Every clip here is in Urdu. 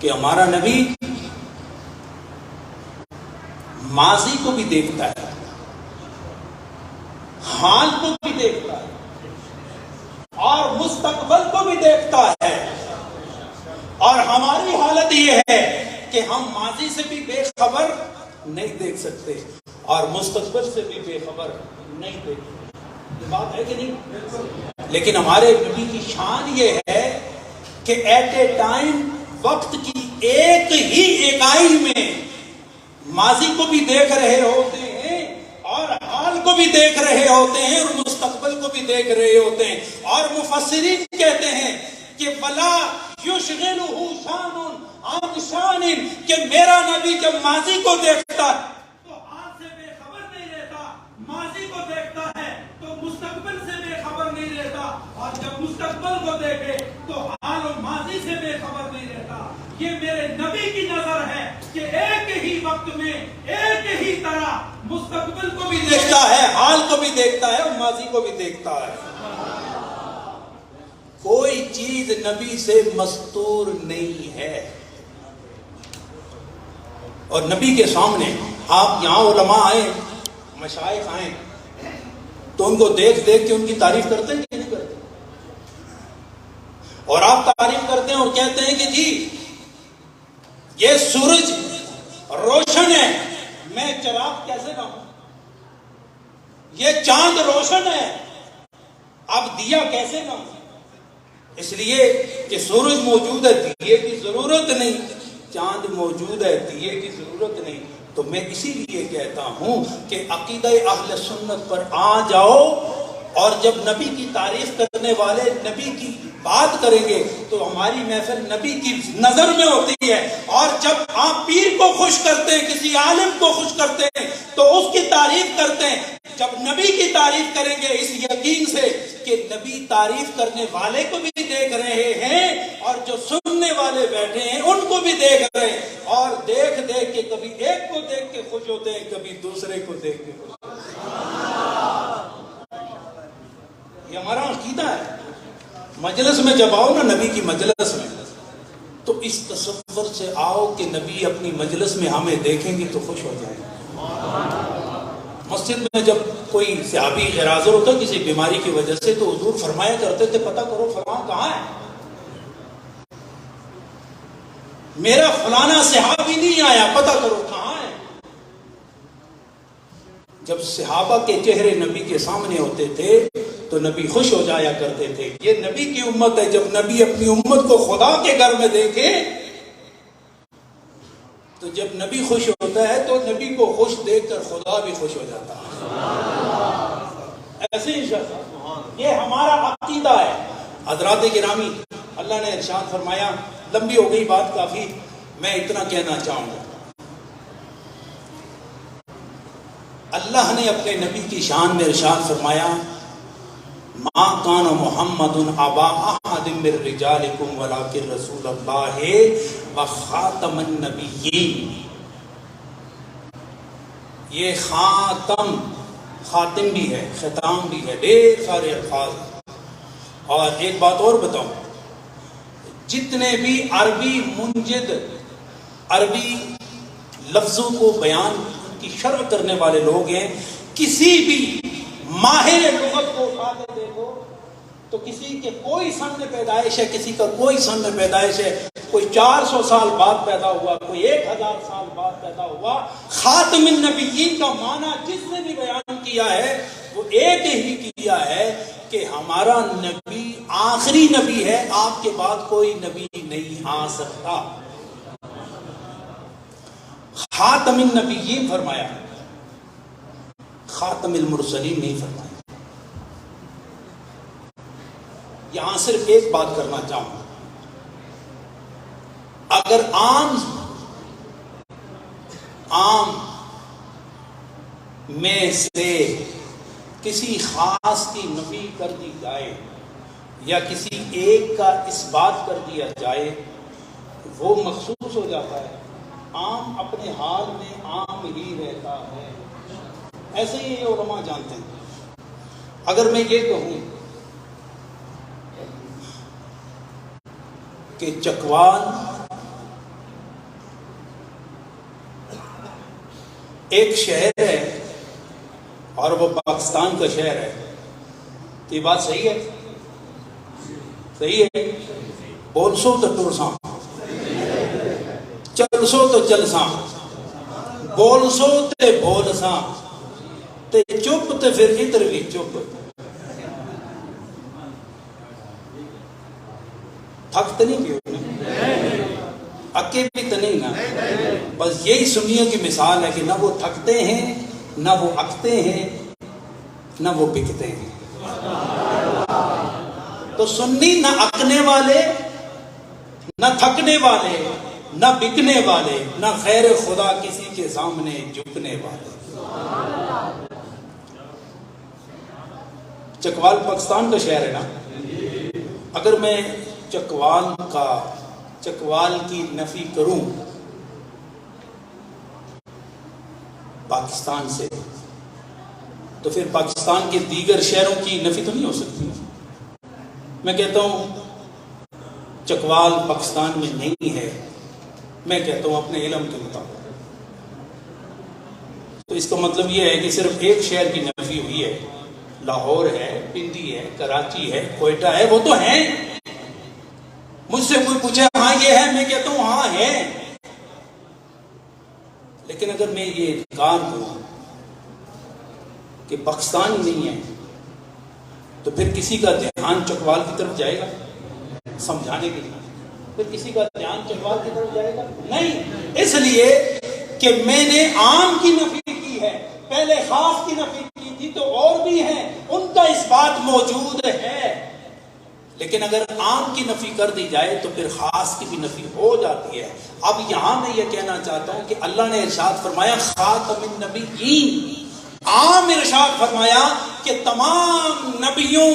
کہ ہمارا نبی ماضی کو بھی دیکھتا ہے، حال کو بھی دیکھتا ہے اور مستقبل کو بھی دیکھتا ہے. اور ہماری حالت یہ ہے کہ ہم ماضی سے بھی بے خبر نہیں دیکھ سکتے اور مستقبل سے بھی بے خبر نہیں دیکھ سکتے. یہ بات ہے کہ نہیں؟ لیکن ہمارے نبی کی شان یہ ہے کہ ایٹ اے ٹائم وقت کی ایک ہی اکائی میں ماضی کو بھی دیکھ رہے ہوتے ہیں اور حال کو بھی دیکھ رہے ہوتے ہیں اور مستقبل کو بھی دیکھ رہے ہوتے ہیں. اور مفسرین کہتے ہیں کہ وَلَا يُشْغِلُهُ شَانٌ عَنْ شَانٍ، کہ میرا نبی جب ماضی کو دیکھتا ہے تو حال سے بے خبر نہیں رہتا، ماضی کو دیکھتا ہے تو مستقبل سے بے خبر نہیں رہتا، اور جب مستقبل کو دیکھے تو حال و ماضی سے بے خبر نہیں رہتا. یہ میرے نبی کی نظر ہے کہ ایک ہی وقت میں ایک ہی طرح مستقبل کو بھی دیکھتا ہے، حال کو بھی دیکھتا ہے اور ماضی کو بھی دیکھتا ہے. کوئی چیز نبی سے مستور نہیں ہے. اور نبی کے سامنے آپ یہاں علماء آئے، مشائخ آئے، تو ان کو دیکھ دیکھ کے ان کی تعریف کرتے ہیں کہ نہیں کرتے؟ اور آپ تعریف کرتے ہیں اور کہتے ہیں کہ جی یہ سورج روشن ہے، میں چراغ کیسے لاؤں؟ یہ چاند روشن ہے، اب دیا کیسے لاؤں؟ اس لیے کہ سورج موجود ہے، دیے کی ضرورت نہیں، چاند موجود ہے، دیے کی ضرورت نہیں. تو میں اسی لیے کہتا ہوں کہ عقیدہ اہل سنت پر آ جاؤ، اور جب نبی کی تعریف کرنے والے نبی کی بات کریں گے تو ہماری محفل نبی کی نظر میں ہوتی ہے. اور جب آپ پیر کو خوش کرتے ہیں، کسی عالم کو خوش کرتے ہیں تو اس کی تعریف کرتے ہیں. جب نبی کی تعریف کریں گے اس یقین سے کہ نبی تعریف کرنے والے کو بھی دیکھ رہے ہیں اور جو سننے والے بیٹھے ہیں ان کو بھی دیکھ رہے ہیں، اور دیکھ دیکھ کے کبھی ایک کو دیکھ کے خوش ہوتے ہیں، کبھی دوسرے کو دیکھ کے خوش ہوتے ہیں. یہ ہمارا عقیدہ ہے. مجلس میں جب آؤ نا، نبی کی مجلس میں، تو اس تصور سے آؤ کہ نبی اپنی مجلس میں ہمیں دیکھیں گے تو خوش ہو جائیں گے. مسجد میں جب کوئی صحابی اعراضر ہوتا کسی بیماری کی وجہ سے تو حضور فرمایا کرتے تھے پتہ کرو فلاں کہاں ہے، میرا فلانا صحابی نہیں آیا، پتہ کرو کہاں ہے. جب صحابہ کے چہرے نبی کے سامنے ہوتے تھے تو نبی خوش ہو جایا کرتے تھے. یہ نبی کی امت ہے. جب نبی اپنی امت کو خدا کے گھر میں دیکھے تو جب نبی خوش ہوتا ہے تو نبی کو خوش دیکھ کر خدا بھی خوش ہو جاتا ہے. ایسے ہی یہ ہمارا عقیدہ ہے. حضرات گرامی، اللہ نے ارشاد فرمایا، لمبی ہو گئی بات کافی، میں اتنا کہنا چاہوں گا. اللہ نے اپنے نبی کی شان میں ارشاد فرمایا، ما کان محمد ابا احد من رجالکم ولکن رسول اللہ وخاتم النبیین. یہ خاتم بھی ہے، ختام بھی ہے، ڈھیر سارے الفاظ. اور ایک بات اور بتاؤں، جتنے بھی عربی منجد عربی لفظوں کو بیان کی شرح کرنے والے لوگ ہیں، کسی بھی ماہر لغت کو اٹھا کے دیکھو تو کسی کے کوئی سن پیدائش ہے، کسی کا کوئی سن پیدائش ہے، کوئی 400 سال بعد پیدا ہوا، کوئی 1000 سال بعد پیدا ہوا. خاتم النبیین کا معنی جس نے بھی بیان کیا ہے وہ ایک ہی کیا ہے کہ ہمارا نبی آخری نبی ہے، آپ کے بعد کوئی نبی نہیں آ سکتا. خاتم النبیین فرمایا، خاتم المرسلین نہیں فرمایا. یہاں صرف ایک بات کرنا چاہوں، اگر عام میں سے کسی خاص کی نفی کر دی جائے یا کسی ایک کا اس بات کر دیا جائے وہ مخصوص ہو جاتا ہے. عام اپنے حال میں عام ہی رہتا ہے. ایسے ہی یہ علماء جانتے ہیں. اگر میں یہ کہوں کہ چکوال ایک شہر ہے اور وہ پاکستان کا شہر ہے، تو یہ بات صحیح ہے؟ صحیح ہے؟ بول سو تو ٹرساں، چل سو تو چلساں، بول سو تے بول ساں، تے چپ تے پھر ادھر بھی چپ۔ تھک تو نہیں پیو، اکے بھی تو نہیں نا، بس یہی سنیوں کی مثال ہے کہ نہ وہ تھکتے ہیں، نہ وہ اکتے ہیں، نہ وہ بکتے ہیں۔ تو سنی نہ اکنے والے، نہ تھکنے والے، نہ بکنے والے، نہ غیر خدا کسی کے سامنے جھکنے والے۔ چکوال پاکستان کا شہر ہے نا۔ اگر میں چکوال کی نفی کروں پاکستان سے، تو پھر پاکستان کے دیگر شہروں کی نفی تو نہیں ہو سکتی۔ میں کہتا ہوں چکوال پاکستان میں نہیں ہے، میں کہتا ہوں اپنے علم کے مطابق، تو اس کا مطلب یہ ہے کہ صرف ایک شہر کی نفی ہوئی ہے۔ لاہور ہے، پنڈی ہے، کراچی ہے، کوئٹہ ہے، وہ تو ہیں۔ مجھ سے کوئی پوچھے ہاں یہ ہے، میں کہتا ہوں ہاں ہے۔ لیکن اگر میں یہ انکار کروں کہ پاکستان نہیں ہے، تو پھر کسی کا دھیان چکوال کی طرف جائے گا سمجھانے کے لیے؟ پھر کسی کا دھیان چکوال کی طرف جائے گا؟ نہیں، اس لیے کہ میں نے عام کی نفی کی ہے، پہلے خاص کی نفی کی تھی، تو اور بھی ہیں ان کا اس بات موجود ہے۔ لیکن اگر عام کی نفی کر دی جائے تو پھر خاص کی بھی نفی ہو جاتی ہے۔ اب یہاں میں یہ کہنا چاہتا ہوں کہ اللہ نے ارشاد فرمایا خاتم النبیین، عام ارشاد فرمایا کہ تمام نبیوں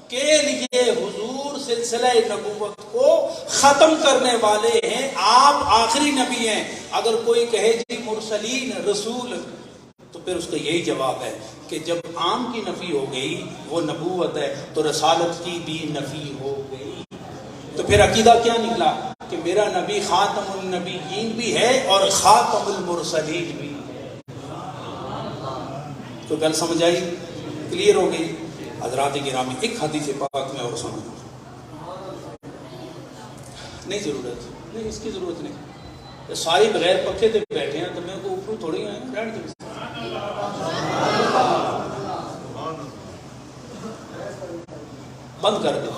کے لیے حضور سلسلہ نبوت کو ختم کرنے والے ہیں، آپ آخری نبی ہیں۔ اگر کوئی کہے جی مرسلین رسول، تو پھر اس کا یہی جواب ہے کہ جب عام کی نفی ہو گئی وہ نبوت ہے، تو رسالت کی بھی نفی ہو گئی۔ تو پھر عقیدہ کیا نکلا کہ میرا نبی خاتم النبیین بھی ہے اور خاتم المرسلین بھی ہے۔ تو گل سمجھ آئی؟ کلیئر ہو گئی؟ حضرات گرامی، ایک حدیث پاک میں اور سنوں، نہیں ضرورت نہیں، اس کی ضرورت نہیں، ساری بغیر پکے تے بیٹھے ہیں، تو میں کو اوپر تھوڑی آئے ہیں، رہن دو، بند کر دو۔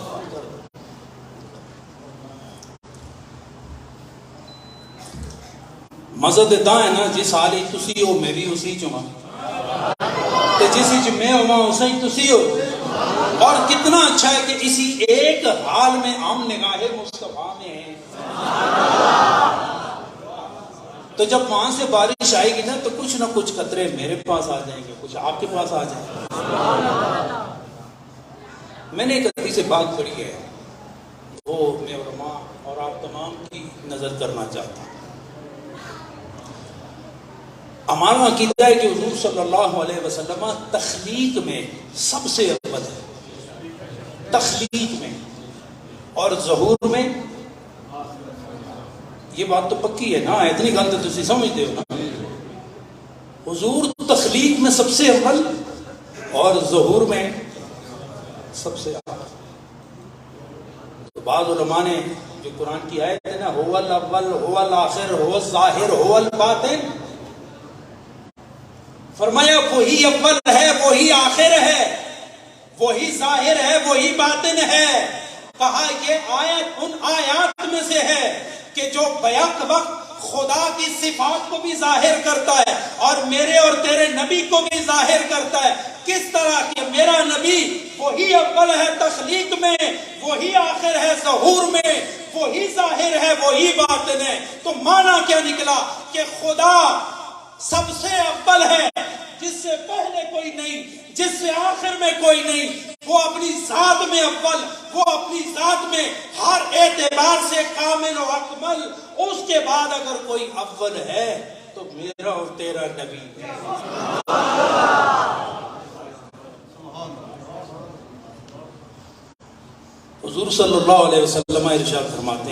مزد ادا ہے نا، جس حال ہی تسی ہو میں بھی اسی چاں، تے جس وچ میں ہوا اسی تسی ہو۔ اور کتنا اچھا ہے کہ اسی ایک حال میں ہم نگاہ مصطفیٰ میں ہیں۔ تو جب وہاں سے بارش آئے گی نا، تو کچھ نہ کچھ قطرے میرے پاس آ جائیں گے، کچھ آپ کے پاس آ جائیں گے۔ میں نے ایک حدیث پاک پڑھی ہے، وہ میں علماء اور آپ تمام کی نظر کرنا چاہتا ہوں۔ ہمارا عقیدہ ہے کہ حضور صلی اللہ علیہ وسلم تخلیق میں سب سے اول ہے، تخلیق میں اور ظہور میں۔ یہ بات تو پکی ہے نا، اتنی گل تو تسی سمجھتے ہو نا۔ حضور تخلیق میں سب سے اول اور ظہور میں سب سے اول۔ تو بعض علماء نے جو قرآن کی آیت ہے نا، هو الاول هو الاخر هو الظاہر هو الباطن، فرمایا وہی اول ہے، وہی آخر ہے، وہی ظاہر ہے، وہی باطن ہے۔ کہا یہ آیت ان آیات میں سے ہے کہ جو بیک وقت خدا کی صفات کو بھی ظاہر کرتا ہے اور میرے اور تیرے نبی کو بھی ظاہر کرتا ہے۔ کس طرح کہ میرا نبی وہی اول ہے تخلیق میں، وہی آخر ہے ظہور میں، وہی ظاہر ہے، وہی باطن ہے۔ تو معنی کیا نکلا کہ خدا سب سے اول ہے، جس سے پہلے کوئی نہیں، جس سے آخر میں کوئی نہیں۔ وہ اپنی ذات میں اول، وہ اپنی ذات میں ہر اعتبار سے کامل و اکمل۔ اس کے بعد اگر کوئی اول ہے تو میرا اور تیرا نبی ہے۔ حضور صلی اللہ علیہ وسلم ارشاد فرماتے ہیں